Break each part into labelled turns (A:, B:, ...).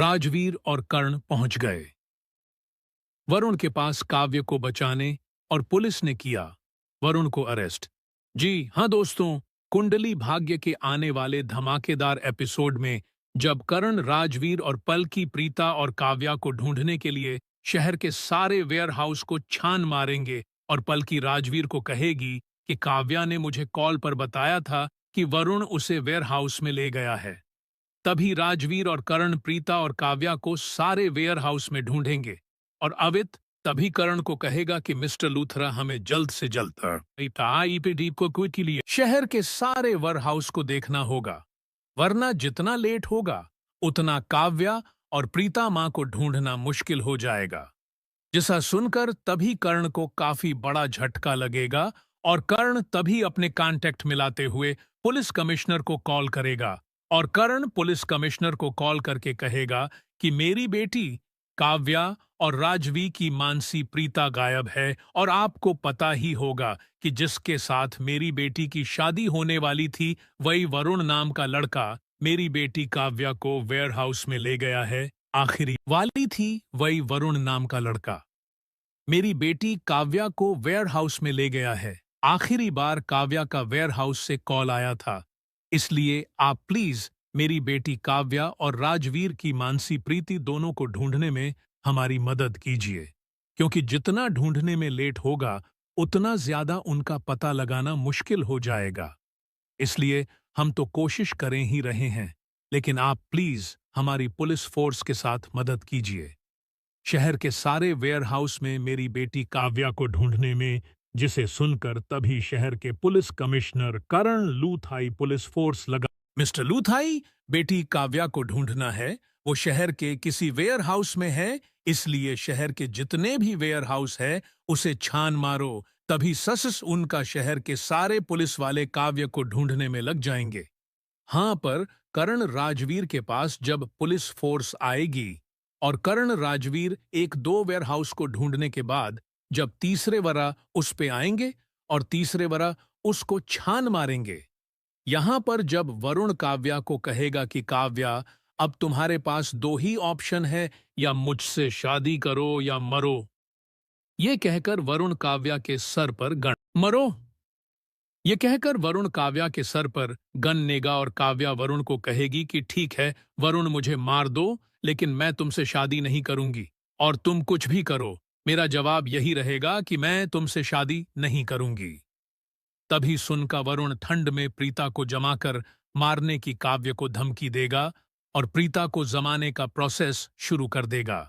A: राजवीर और कर्ण पहुंच गए वरुण के पास काव्य को बचाने और पुलिस ने किया वरुण को अरेस्ट। जी हाँ दोस्तों, कुंडली भाग्य के आने वाले धमाकेदार एपिसोड में जब कर्ण राजवीर और पलकी प्रीता और काव्या को ढूंढने के लिए शहर के सारे वेयरहाउस को छान मारेंगे और पलकी राजवीर को कहेगी कि काव्या ने मुझे कॉल पर बताया था कि वरुण उसे वेयरहाउस में ले गया है, तभी राजवीर और कर्ण प्रीता और काव्या को सारे वेयरहाउस में ढूंढेंगे और अवित तभी कर्ण को कहेगा कि मिस्टर लूथरा हमें जल्द से जल्द ईपीडीप को क्विक के लिए शहर के सारे वेयरहाउस को देखना होगा, वरना जितना लेट होगा उतना काव्या और प्रीता मां को ढूंढना मुश्किल हो जाएगा। जिसा सुनकर तभी कर्ण को काफी बड़ा झटका लगेगा और कर्ण तभी अपने कांटेक्ट मिलाते हुए पुलिस कमिश्नर को कॉल करेगा और कर्ण पुलिस कमिश्नर को कॉल करके कहेगा कि मेरी बेटी काव्या और राजवी की मानसी प्रीता गायब है और आपको पता ही होगा कि जिसके साथ मेरी बेटी की शादी होने वाली थी वही वरुण नाम का लड़का मेरी बेटी काव्या को वेयरहाउस में ले गया है। आखिरी वाली थी वही वरुण नाम का लड़का मेरी बेटी काव्या को वेयरहाउस में ले गया है। आखिरी बार काव्या का वेयरहाउस से कॉल आया था, इसलिए आप प्लीज मेरी बेटी काव्या और राजवीर की मानसी प्रीति दोनों को ढूंढने में हमारी मदद कीजिए, क्योंकि जितना ढूंढने में लेट होगा उतना ज्यादा उनका पता लगाना मुश्किल हो जाएगा। इसलिए हम तो कोशिश करें ही रहे हैं, लेकिन आप प्लीज हमारी पुलिस फोर्स के साथ मदद कीजिए शहर के सारे वेयरहाउस में मेरी बेटी काव्या को ढूंढने में। जिसे सुनकर तभी शहर के पुलिस कमिश्नर कर्ण लूथाई पुलिस फोर्स लगा। मिस्टर लूथाई, बेटी काव्या को ढूंढना है, वो शहर के किसी वेयरहाउस में है, इसलिए शहर के जितने भी वेयरहाउस है उसे छान मारो, तभी सस उनका शहर के सारे पुलिस वाले काव्य को ढूंढने में लग जाएंगे। हाँ, पर कर्ण राजवीर के पास जब पुलिस फोर्स आएगी और कर्ण राजवीर एक दो वेयरहाउस को ढूंढने के बाद जब तीसरे वरा उस पे आएंगे और तीसरे वरा उसको छान मारेंगे, यहां पर जब वरुण काव्या को कहेगा कि काव्या अब तुम्हारे पास दो ही ऑप्शन है, या मुझसे शादी करो या मरो, ये कहकर वरुण काव्या के सर पर गन मरो ये कहकर वरुण काव्या के सर पर गन नेगा और काव्या वरुण को कहेगी कि ठीक है वरुण, मुझे मार दो, लेकिन मैं तुमसे शादी नहीं करूंगी और तुम कुछ भी करो, मेरा जवाब यही रहेगा कि मैं तुमसे शादी नहीं करूंगी। तभी सुनकर वरुण ठंड में प्रीता को जमाकर मारने की काव्य को धमकी देगा और प्रीता को जमाने का प्रोसेस शुरू कर देगा।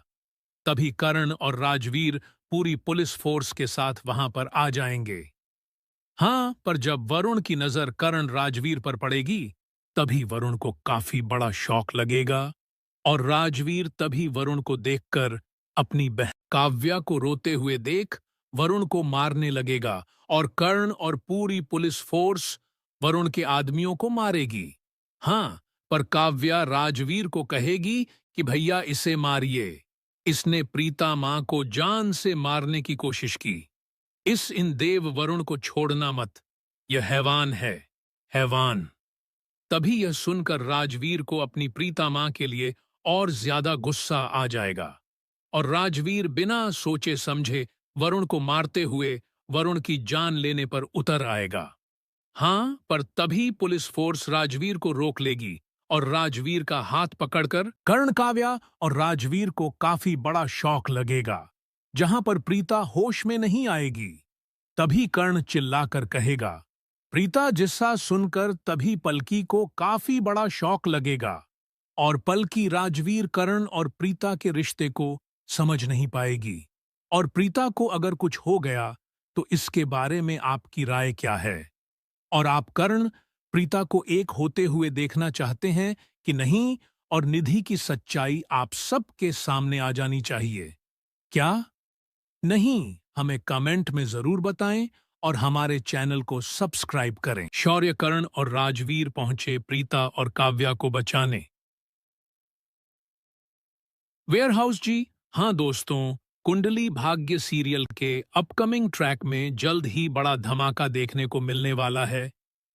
A: तभी कर्ण और राजवीर पूरी पुलिस फोर्स के साथ वहां पर आ जाएंगे। हाँ, पर जब वरुण की नजर कर्ण राजवीर पर पड़ेगी तभी वरुण को काफी बड़ा शौक लगेगा और राजवीर तभी वरुण को देखकर अपनी बहन काव्या को रोते हुए देख वरुण को मारने लगेगा और कर्ण और पूरी पुलिस फोर्स वरुण के आदमियों को मारेगी। हाँ, पर काव्या राजवीर को कहेगी कि भैया इसे मारिए, इसने प्रीता मां को जान से मारने की कोशिश की, इन देव वरुण को छोड़ना मत, यह हैवान है, हैवान। तभी यह सुनकर राजवीर को अपनी प्रीता मां के लिए और ज्यादा गुस्सा आ जाएगा और राजवीर बिना सोचे समझे वरुण को मारते हुए वरुण की जान लेने पर उतर आएगा। हाँ, पर तभी पुलिस फोर्स राजवीर को रोक लेगी और राजवीर का हाथ पकड़कर कर्ण काव्या और राजवीर को काफी बड़ा शौक लगेगा, जहां पर प्रीता होश में नहीं आएगी। तभी कर्ण चिल्लाकर कहेगा प्रीता, जिसका सुनकर तभी पलकी को काफी बड़ा शौक लगेगा और पलकी राजवीर कर्ण और प्रीता के रिश्ते को समझ नहीं पाएगी और प्रीता को अगर कुछ हो गया तो इसके बारे में आपकी राय क्या है? और आप कर्ण प्रीता को एक होते हुए देखना चाहते हैं कि नहीं, और निधि की सच्चाई आप सबके सामने आ जानी चाहिए क्या? नहीं, हमें कमेंट में जरूर बताएं और हमारे चैनल को सब्सक्राइब करें। शौर्य कर्ण और राजवीर पहुंचे प्रीता और काव्या को बचाने वेयरहाउस। जी हाँ दोस्तों, कुंडली भाग्य सीरियल के अपकमिंग ट्रैक में जल्द ही बड़ा धमाका देखने को मिलने वाला है,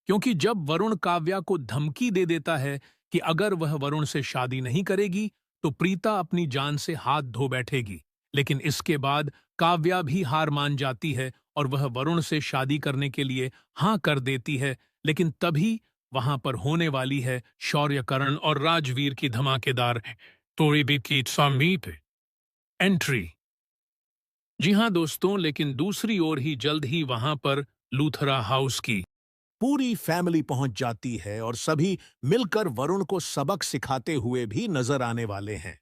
A: क्योंकि जब वरुण काव्या को धमकी दे देता है कि अगर वह वरुण से शादी नहीं करेगी तो प्रीता अपनी जान से हाथ धो बैठेगी। लेकिन इसके बाद काव्या भी हार मान जाती है और वह वरुण से शादी करने के लिए हाँ कर देती है। लेकिन तभी वहां पर होने वाली है शौर्यकरण और राजवीर की धमाकेदार तोड़ी की समीप एंट्री। जी हाँ दोस्तों, लेकिन दूसरी ओर ही जल्द ही वहां पर लूथरा हाउस की
B: पूरी फैमिली पहुंच जाती है और सभी मिलकर वरुण को सबक सिखाते हुए भी नजर आने वाले हैं।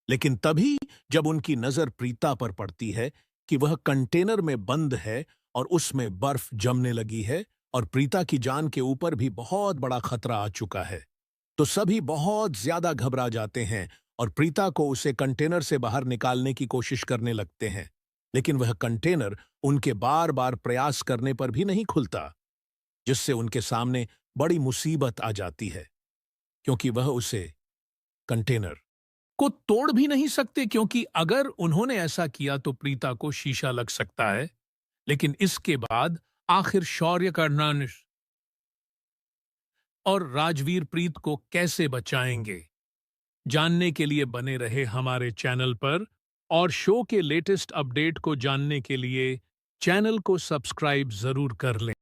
B: लेकिन तभी जब उनकी नजर प्रीता पर पड़ती है कि वह कंटेनर में बंद है और उसमें बर्फ जमने लगी है और प्रीता की जान के ऊपर भी बहुत बड़ा खतरा आ चुका है, तो सभी बहुत ज्यादा घबरा जाते हैं और प्रीता को उसे कंटेनर से बाहर निकालने की कोशिश करने लगते हैं। लेकिन वह कंटेनर उनके बार बार प्रयास करने पर भी नहीं खुलता, जिससे उनके सामने बड़ी मुसीबत आ जाती है, क्योंकि वह उसे कंटेनर
A: को तोड़ भी नहीं सकते, क्योंकि अगर उन्होंने ऐसा किया तो प्रीता को शीशा लग सकता है। लेकिन इसके बाद आखिर शौर्य करना और राजवीर प्रीत को कैसे बचाएंगे, जानने के लिए बने रहे हमारे चैनल पर और शो के लेटेस्ट अपडेट को जानने के लिए चैनल को सब्सक्राइब जरूर कर लें।